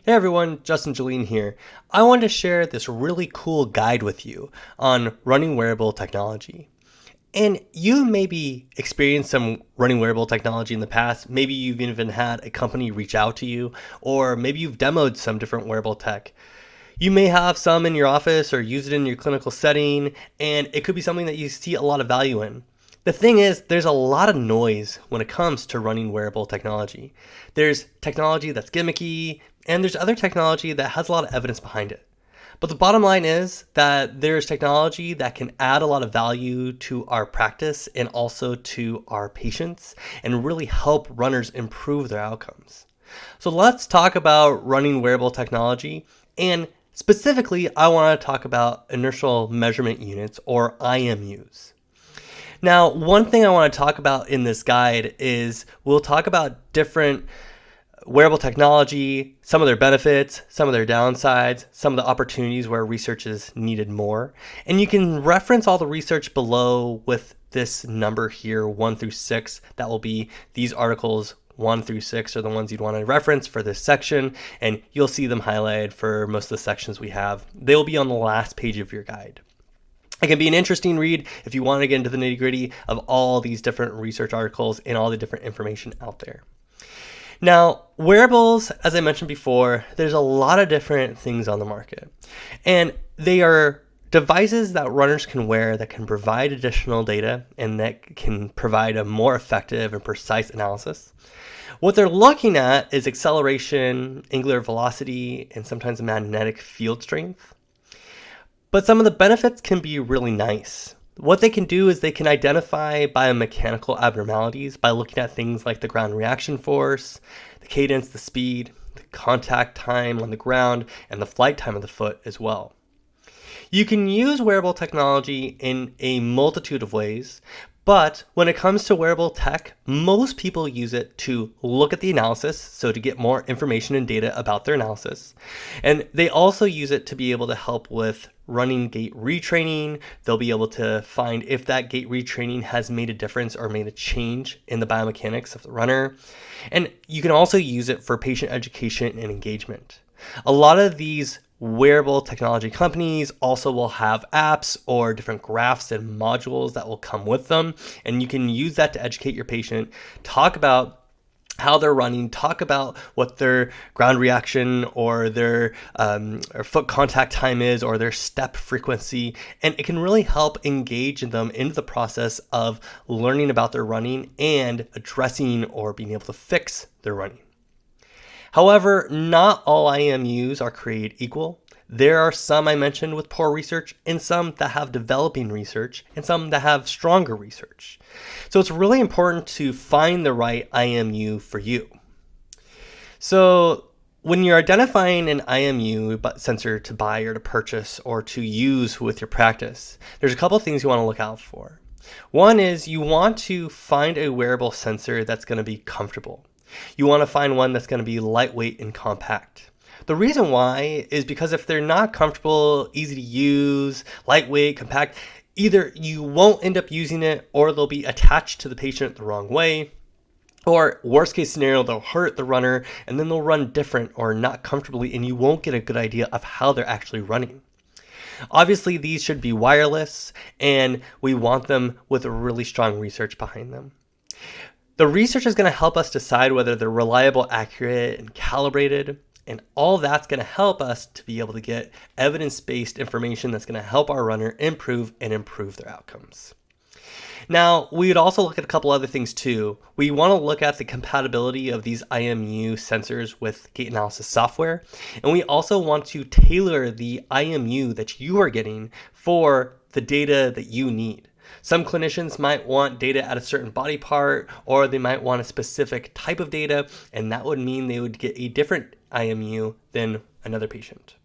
Hey everyone, Justin Jolene here. I wanted to share this really cool guide with you on running wearable technology. And you maybe experienced some running wearable technology in the past. Maybe you've even had a company reach out to you, or maybe you've demoed some different wearable tech. You may have some in your office or use it in your clinical setting, and it could be something that you see a lot of value in. The thing is, there's a lot of noise when it comes to running wearable technology. There's technology that's gimmicky, and there's other technology that has a lot of evidence behind it. But the bottom line is that there's technology that can add a lot of value to our practice and also to our patients and really help runners improve their outcomes. So let's talk about running wearable technology, and specifically, I want to talk about inertial measurement units, or IMUs. Now, one thing I want to talk about in this guide is we'll talk about different wearable technology, some of their benefits, some of their downsides, some of the opportunities where research is needed more. And you can reference all the research below with this number here, 1 through 6. That will be these articles 1 through 6 are the ones you'd want to reference for this section, and you'll see them highlighted for most of the sections we have. They'll be on the last page of your guide. It can be an interesting read if you want to get into the nitty-gritty of all these different research articles and all the different information out there. Now, wearables, as I mentioned before, there's a lot of different things on the market, and they are devices that runners can wear that can provide additional data and that can provide a more effective and precise analysis. What they're looking at is acceleration, angular velocity, and sometimes magnetic field strength. But some of the benefits can be really nice. What they can do is they can identify biomechanical abnormalities by looking at things like the ground reaction force, the cadence, the speed, the contact time on the ground, and the flight time of the foot as well. You can use wearable technology in a multitude of ways, but when it comes to wearable tech, most people use it to look at the analysis, so to get more information and data about their analysis. And they also use it to be able to help with running gait retraining. They'll be able to find if that gait retraining has made a difference or made a change in the biomechanics of the runner. And you can also use it for patient education and engagement. A lot of these wearable technology companies also will have apps or different graphs and modules that will come with them, and you can use that to educate your patient, talk about how they're running, talk about what their ground reaction or their or foot contact time is, or their step frequency, and it can really help engage them into the process of learning about their running and addressing or being able to fix their running. However, not all IMUs are created equal. There are some I mentioned with poor research, and some that have developing research, and some that have stronger research. So it's really important to find the right IMU for you. So when you're identifying an IMU sensor to buy or to purchase or to use with your practice, there's a couple things you want to look out for. One is you want to find a wearable sensor that's going to be comfortable. You want to find one that's going to be lightweight and compact. The reason why is because if they're not comfortable, easy to use, lightweight, compact, either you won't end up using it, or they'll be attached to the patient the wrong way, or worst case scenario, they'll hurt the runner and then they'll run different or not comfortably, and you won't get a good idea of how they're actually running. Obviously, these should be wireless, and we want them with a really strong research behind them. The research is going to help us decide whether they're reliable, accurate, and calibrated, and all that's going to help us to be able to get evidence-based information that's going to help our runner improve their outcomes. Now, we would also look at a couple other things too. We want to look at the compatibility of these IMU sensors with gait analysis software, and we also want to tailor the IMU that you are getting for the data that you need. Some clinicians might want data at a certain body part, or they might want a specific type of data, and that would mean they would get a different IMU than another patient.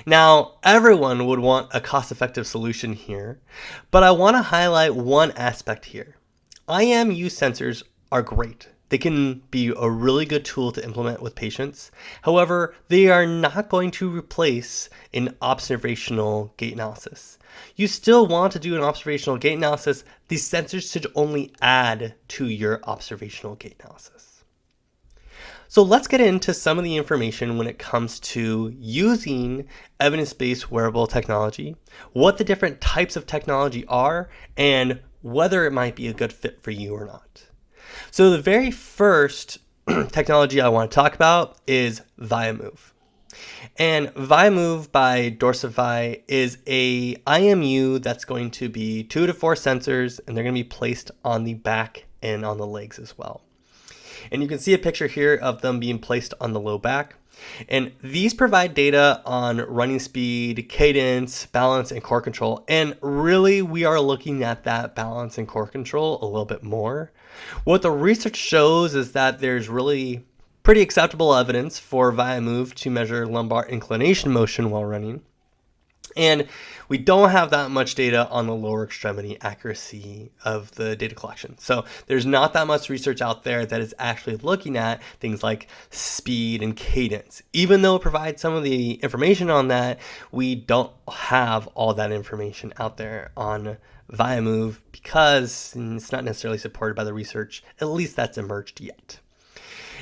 Now, everyone would want a cost-effective solution here, but I want to highlight one aspect here. IMU sensors are great. They can be a really good tool to implement with patients. However, they are not going to replace an observational gait analysis. You still want to do an observational gait analysis. These sensors should only add to your observational gait analysis. So let's get into some of the information when it comes to using evidence-based wearable technology, what the different types of technology are, and whether it might be a good fit for you or not. So the very first technology I want to talk about is ViaMove. And ViaMove by Dorsify is a IMU that's going to be 2 to 4 sensors, and they're going to be placed on the back and on the legs as well. And you can see a picture here of them being placed on the low back. And these provide data on running speed, cadence, balance, and core control. And really, we are looking at that balance and core control a little bit more. What the research shows is that there's really pretty acceptable evidence for ViaMove to measure lumbar inclination motion while running. And we don't have that much data on the lower extremity accuracy of the data collection. So there's not that much research out there that is actually looking at things like speed and cadence. Even though it provides some of the information on that, we don't have all that information out there on ViaMove because it's not necessarily supported by the research, at least that's emerged yet.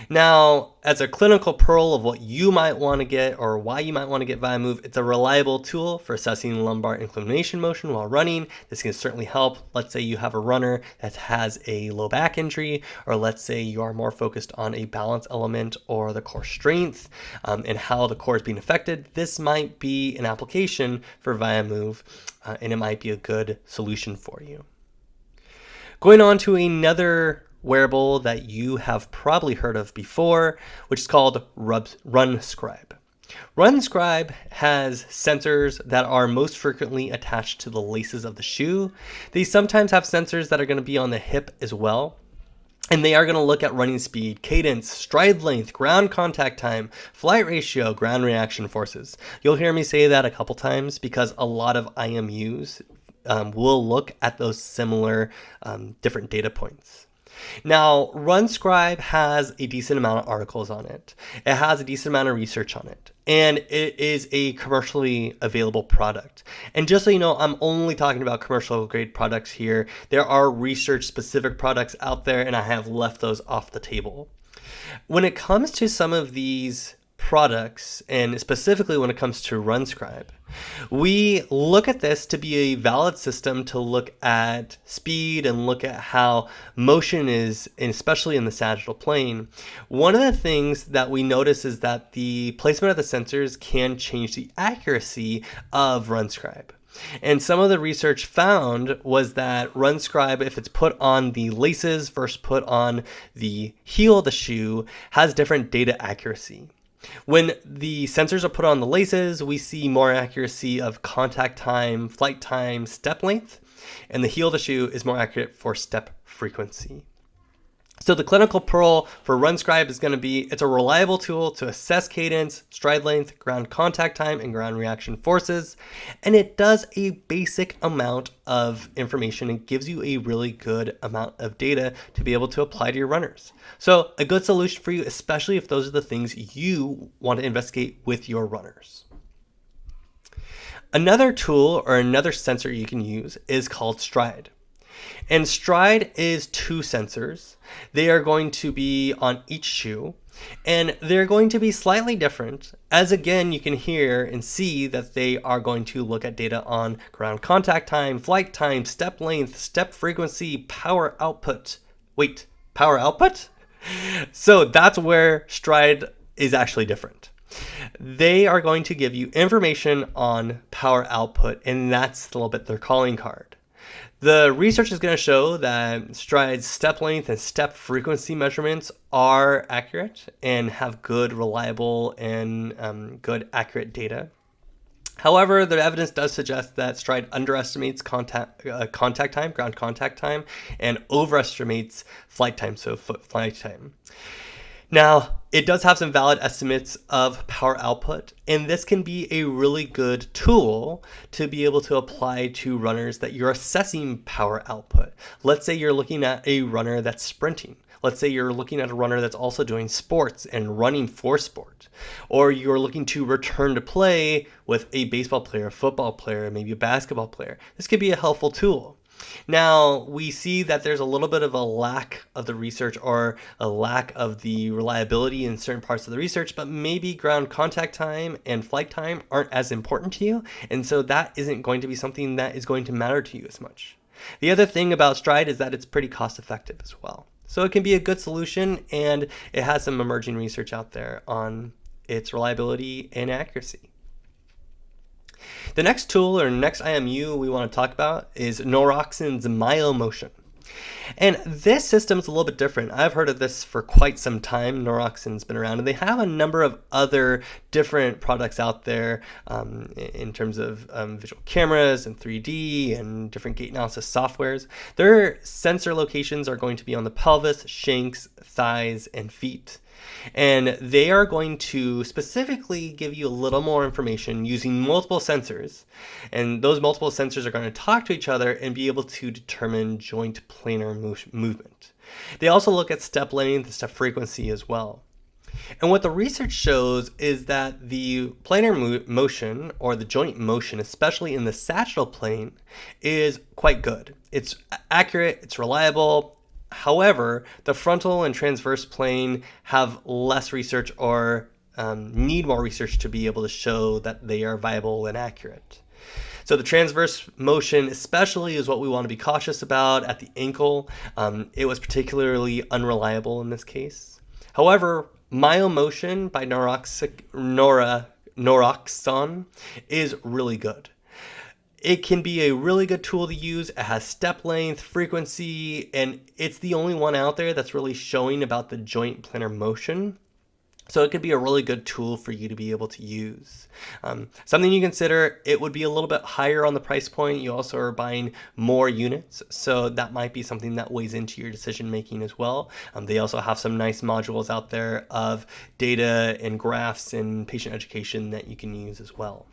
Now, as a clinical pearl of what you might want to get or why you might want to get ViaMove, it's a reliable tool for assessing lumbar inclination motion while running. This can certainly help. Let's say you have a runner that has a low back injury, or let's say you are more focused on a balance element or the core strength and how the core is being affected. This might be an application for ViaMove, and it might be a good solution for you. Going on to another wearable that you have probably heard of before, which is called RunScribe. RunScribe has sensors that are most frequently attached to the laces of the shoe. They sometimes have sensors that are going to be on the hip as well. And they are going to look at running speed, cadence, stride length, ground contact time, flight ratio, ground reaction forces. You'll hear me say that a couple times because a lot of IMUs will look at those similar different data points. Now, RunScribe has a decent amount of articles on it. It has a decent amount of research on it. And it is a commercially available product. And just so you know, I'm only talking about commercial grade products here. There are research specific products out there, and I have left those off the table. When it comes to some of these products, and specifically when it comes to RunScribe, we look at this to be a valid system to look at speed and look at how motion is, and especially in the sagittal plane. One of the things that we notice is that the placement of the sensors can change the accuracy of RunScribe. And some of the research found was that RunScribe, if it's put on the laces versus put on the heel of the shoe, has different data accuracy. When the sensors are put on the laces, we see more accuracy of contact time, flight time, step length, and the heel of the shoe is more accurate for step frequency. So the clinical pearl for RunScribe is going to be, it's a reliable tool to assess cadence, stride length, ground contact time, and ground reaction forces. And it does a basic amount of information and gives you a really good amount of data to be able to apply to your runners. So a good solution for you, especially if those are the things you want to investigate with your runners. Another tool or another sensor you can use is called Stride. And Stride is 2 sensors. They are going to be on each shoe, and they're going to be slightly different, as again you can hear and see that they are going to look at data on ground contact time, flight time, step length, step frequency, power output. Wait, power output? So that's where Stride is actually different. They are going to give you information on power output, and that's a little bit their calling card. The research is going to show that Stride's step length and step frequency measurements are accurate and have good, reliable, and good, accurate data. However, the evidence does suggest that Stride underestimates contact time, ground contact time, and overestimates flight time, so foot flight time. Now, it does have some valid estimates of power output, and this can be a really good tool to be able to apply to runners that you're assessing power output. Let's say you're looking at a runner that's sprinting. Let's say you're looking at a runner that's also doing sports and running for sport. Or you're looking to return to play with a baseball player, a football player, maybe a basketball player. This could be a helpful tool. Now, we see that there's a little bit of a lack of the research or a lack of the reliability in certain parts of the research, but maybe ground contact time and flight time aren't as important to you. And so that isn't going to be something that is going to matter to you as much. The other thing about Stride is that it's pretty cost effective as well. So it can be a good solution, and it has some emerging research out there on its reliability and accuracy. The next tool or next IMU we want to talk about is Noroxen's MyoMotion. And this system is a little bit different. I've heard of this for quite some time. Noroxen's been around, and they have a number of other different products out there in terms of visual cameras and 3D and different gait analysis softwares. Their sensor locations are going to be on the pelvis, shanks, thighs, and feet. And they are going to specifically give you a little more information using multiple sensors. And those multiple sensors are going to talk to each other and be able to determine joint planar movement. They also look at step length and step frequency as well. And what the research shows is that the planar motion, or the joint motion, especially in the sagittal plane, is quite good. It's accurate, it's reliable. However, the frontal and transverse plane have less research or need more research to be able to show that they are viable and accurate. So the transverse motion especially is what we want to be cautious about at the ankle. It was particularly unreliable in this case. However, MyoMotion by Noroxen is really good. It can be a really good tool to use. It has step length, frequency, and it's the only one out there that's really showing about the joint planar motion. So it could be a really good tool for you to be able to use. Something you consider, it would be a little bit higher on the price point. You also are buying more units, so that might be something that weighs into your decision making as well. They also have some nice modules out there of data and graphs and patient education that you can use as well.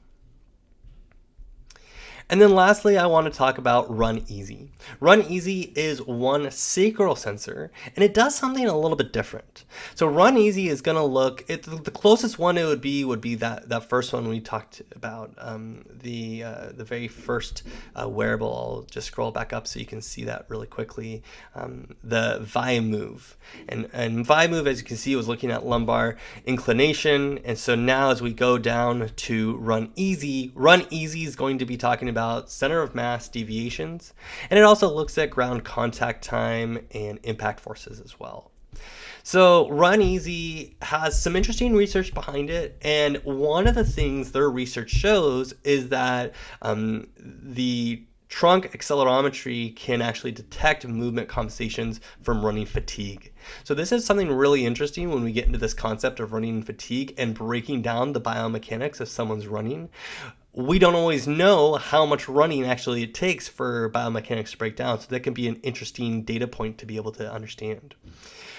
And then lastly, I want to talk about Run Easy. Run Easy is one sacral sensor, and it does something a little bit different. So Run Easy is going to look, the closest one it would be that first one we talked about, the very first wearable. I'll just scroll back up so you can see that really quickly. The ViMove. And ViMove, as you can see, was looking at lumbar inclination. And so now as we go down to Run Easy is going to be talking about center of mass deviations, and it also looks at ground contact time and impact forces as well. So Run Easy has some interesting research behind it, and one of the things their research shows is that the trunk accelerometry can actually detect movement compensations from running fatigue. So this is something really interesting when we get into this concept of running fatigue and breaking down the biomechanics of someone's running. We don't always know how much running actually it takes for biomechanics to break down, so that can be an interesting data point to be able to understand.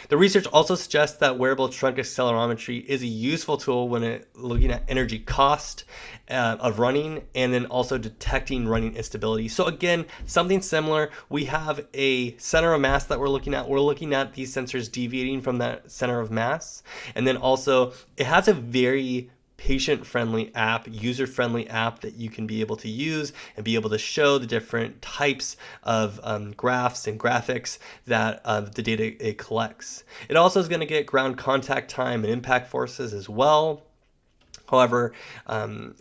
The research also suggests that wearable trunk accelerometry is a useful tool when looking at energy cost of running, and then also detecting running instability. So again, something similar. We have a center of mass that we're looking at. We're looking at these sensors deviating from that center of mass, and then also it has a very patient-friendly app, user-friendly app that you can be able to use and be able to show the different types of graphs and graphics that the data it collects. It also is going to get ground contact time and impact forces as well. However,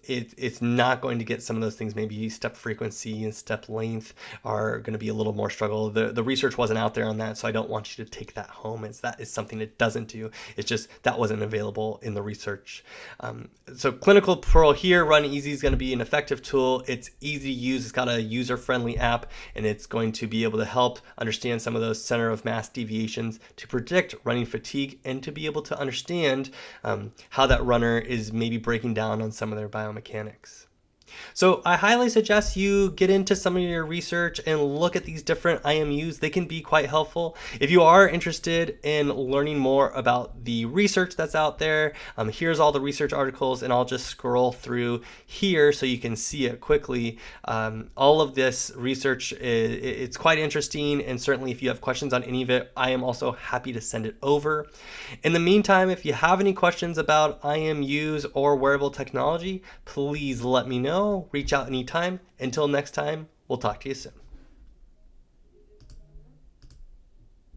it's not going to get some of those things. Maybe step frequency and step length are going to be a little more struggle. The research wasn't out there on that, so I don't want you to take that home. That is something it doesn't do. It's just that wasn't available in the research. So clinical pearl here, Run Easy is going to be an effective tool. It's easy to use. It's got a user-friendly app, and it's going to be able to help understand some of those center of mass deviations to predict running fatigue and to be able to understand how that runner is maybe breaking down on some of their biomechanics. So I highly suggest you get into some of your research and look at these different IMUs. They can be quite helpful. If you are interested in learning more about the research that's out there, here's all the research articles, and I'll just scroll through here so you can see it quickly. All of this research, it's quite interesting, and certainly if you have questions on any of it, I am also happy to send it over. In the meantime, if you have any questions about IMUs or wearable technology, please let me know. Reach out anytime. Until next time, we'll talk to you soon.